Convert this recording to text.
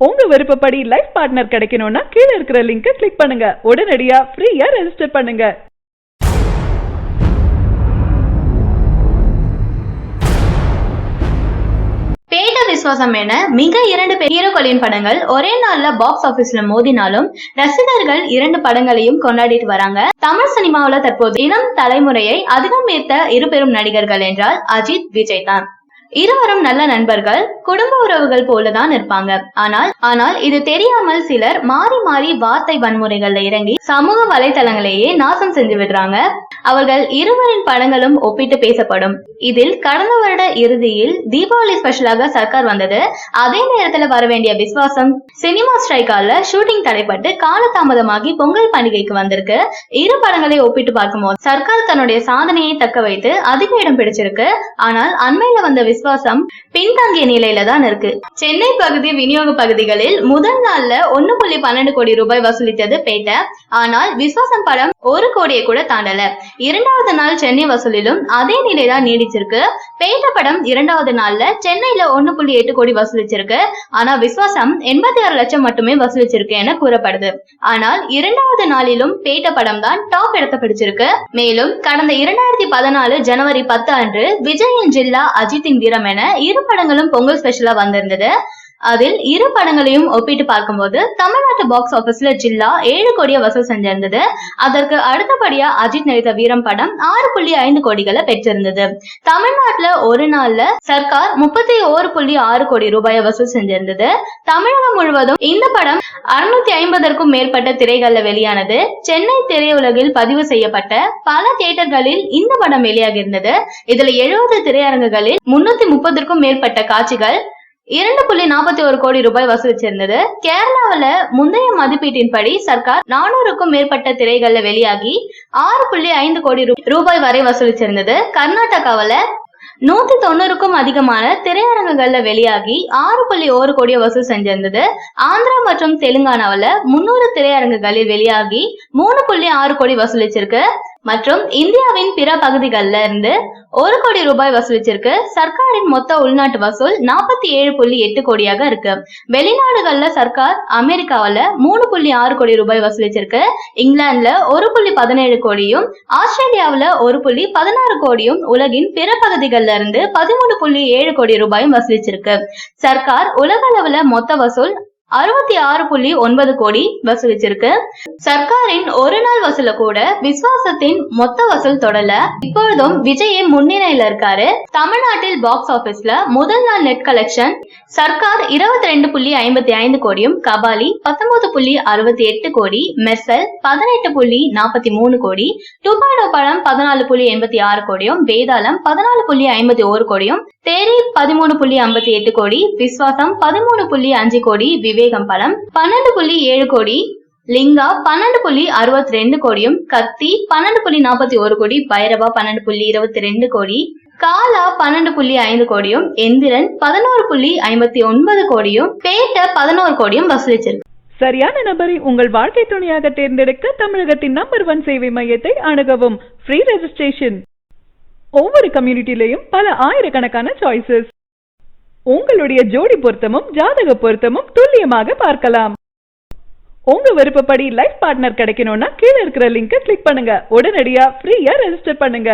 உங்க விருப்பப்படி life partner கிடைக்கணும்னா கீழ இருக்கிற லிங்கை கிளிக் பண்ணுங்க. உடனடியா ஃப்ரீயா ரெஜிஸ்டர் பண்ணுங்க. பேட்ட விஸ்வாசம் என மிக 2 ஹீரோக்களின் படங்கள் ஒரே நாள்ல பாக்ஸ் ஆபீஸ்ல மோதினாலும் ரசிகர்கள் 2 படங்களையும் கொண்டாடிட்டு வராங்க. தமிழ் சினிமாவில தற்போது இளம் தலைமுறையை அதிகம் ஈர்த்த 2 பெரும் நடிகர்கள் என்றால் அஜித், விஜய் தான். இருவரும் நல்ல நண்பர்கள், குடும்ப உறவுகள் போலதான் இருப்பாங்க. ஆனால் இது தெரியாமல் சிலர் மாறி மாறி வார்த்தை வன்முறைகள்ல இறங்கி சமூக வலைதளங்களையே நாசம் செஞ்சு விடுறாங்க. அவர்கள் இருவரின் படங்களும் ஒப்பிட்டு பேசப்படும். இதில் கடந்த வருட இறுதியில் தீபாவளி ஸ்பெஷலாக சர்க்கார் வந்தது. அதே நேரத்துல வர வேண்டிய விஸ்வாசம் சினிமா ஸ்ட்ரைக்கால ஷூட்டிங் தடைப்பட்டு காலதாமதமாகி பொங்கல் பண்டிகைக்கு வந்திருக்கு. 2 படங்களை ஒப்பிட்டு பார்க்கும்போது சர்க்கார் தன்னுடைய சாதனையை தக்க வைத்து அதிக இடம் பிடிச்சிருக்கு. ஆனால் அண்மையில வந்த விஸ்வாசம் பின்தங்கிய நிலையில தான் இருக்கு. சென்னை பகுதி விநியோக பகுதிகளில் முதல் நாள்ல 1.12 கோடி ரூபாய் வசூலித்தது பேட்ட. ஆனால் விஸ்வாசம் படம் 1 கோடியை கூட தாண்டல. 2வது நாள் சென்னை வசூலிலும் அதே நிலைதான் நீடிச்சிருக்கு. பேட்ட படம் 2வது நாள்ல சென்னையில 1.8 கோடி வசூலிச்சிருக்கு. ஆனா விஸ்வாசம் 86 லட்சம் மட்டுமே வசூலிச்சிருக்கு என கூறப்படுது. ஆனால் 2வது நாளிலும் பேட்ட படம் தான் டாப் இடத்தை பிடிச்சிருக்கு. மேலும் கடந்த 2014 ஜனவரி 10 அன்று விஜயின் ஜில்லா, அஜித்தின் வீரம் என 2 படங்களும் பொங்கல் ஸ்பெஷலா வந்திருந்தது. அதில் 2 படங்களையும் ஒப்பிட்டு பார்க்கும்போது தமிழ்நாட்டு பாக்ஸ் ஆபீஸ்ல ஜில்லா 7 கோடியை வசூல் செஞ்சிருந்தது. அதற்கு அடுத்தபடியா அஜித் நடித்த வீரம் படம் 6.5 கோடிகளை பெற்றிருந்தது. தமிழ்நாட்டுல ஒரு நாள்ல சர்க்கார் 31.6 கோடி ரூபாயை வசூல் செஞ்சிருந்தது. தமிழகம் முழுவதும் இந்த படம் 650க்கும் மேற்பட்ட திரைகள்ல வெளியானது. சென்னை திரையுலகில் பதிவு செய்யப்பட்ட பல தியேட்டர்களில் இந்த படம் வெளியாகி இருந்தது. இதுல 70 திரையரங்குகளில் 330க்கும் மேற்பட்ட காட்சிகள் 2.41 கோடி ரூபாய் வசூலிச்சிருந்தது. கேரளாவில முந்தைய மதிப்பீட்டின்படி சர்க்கார் 400க்கும் மேற்பட்ட திரைகள்ல வெளியாகி 6.5 கோடி ரூபாய் வரை வசூலிச்சிருந்தது. கர்நாடகாவில 190க்கும் அதிகமான திரையரங்குகள்ல வெளியாகி 6.1 கோடியை வசூல் செஞ்சிருந்தது. ஆந்திரா மற்றும் தெலுங்கானாவில 300 திரையரங்குகளில் வெளியாகி 3.6 கோடி வசூலிச்சிருக்கு. மற்றும் இந்தியாவின் பிற பகுதிகள்ல இருந்து 1 கோடி ரூபாய் வசூலிச்சிருக்கு. சர்க்காரின் மொத்த உள்நாட்டு வசூல் 47.8 கோடியாக இருக்கு. வெளிநாடுகள்ல சர்க்கார் அமெரிக்காவில 3.6 கோடி ரூபாய் வசூலிச்சிருக்கு. இங்கிலாந்துல 1.17 கோடியும், ஆஸ்திரேலியாவில 1.16 கோடியும், உலகின் பிற பகுதிகள்ல இருந்து 13.7 கோடி ரூபாயும் வசூலிச்சிருக்கு. சர்க்கார் உலக அளவுல மொத்த வசூல் 66.9 கோடி வசூலிச்சிருக்கு. சர்க்காரின் ஒரு நாள் வசூல கூட விஸ்வாசத்தின் மொத்த வசூல் தொடல. இப்பொழுதும் விஜய் முன்னிலையில இருக்காரு. தமிழ்நாட்டில் பாக்ஸ் ஆபீஸ்ல முதல் நாள் நெட் கலெக்ஷன் சர்க்கார் 22.55 கோடியும், கபாலி 19.68 கோடி, மெர்சல் 18.43 கோடி, 2.0 படம் 14.86 கோடியும், வேதாளம் 14.51 கோடியும், தேரி 13.58 கோடி, விஸ்வாசம் 13.5 கோடி, விவேகம் படம் 12.7 கோடி, லிங்கா 12.62 கோடியும், கத்தி 12.41 கோடி, பைரவா 12.22 கோடி, காலா 12.5 கோடியும், எந்திரன் 11.59 கோடியும், பேட்ட 11 கோடியும் வசூலிச்சிருக்கு. சரியான நபரை உங்கள் வாழ்க்கை துணையாக தேர்ந்தெடுக்க தமிழகத்தின் நம்பர் 1 சேவை மையத்தை அணுகவும். Free registration. ஒவ்வொரு கம்யூனிட்டிலையும் பல ஆயிரக்கணக்கான சாய்ஸஸ். உங்களுடைய ஜோடி பொருத்தமும் ஜாதக பொருத்தமும் துல்லியமாக பார்க்கலாம். உங்க விருப்பப்படி லைஃப் பார்ட்னர் கிடைக்கணும்னா கீழ இருக்கிற லிங்கை கிளிக் பண்ணுங்க. உடனடியா ஃப்ரீயா ரெஜிஸ்டர் பண்ணுங்க.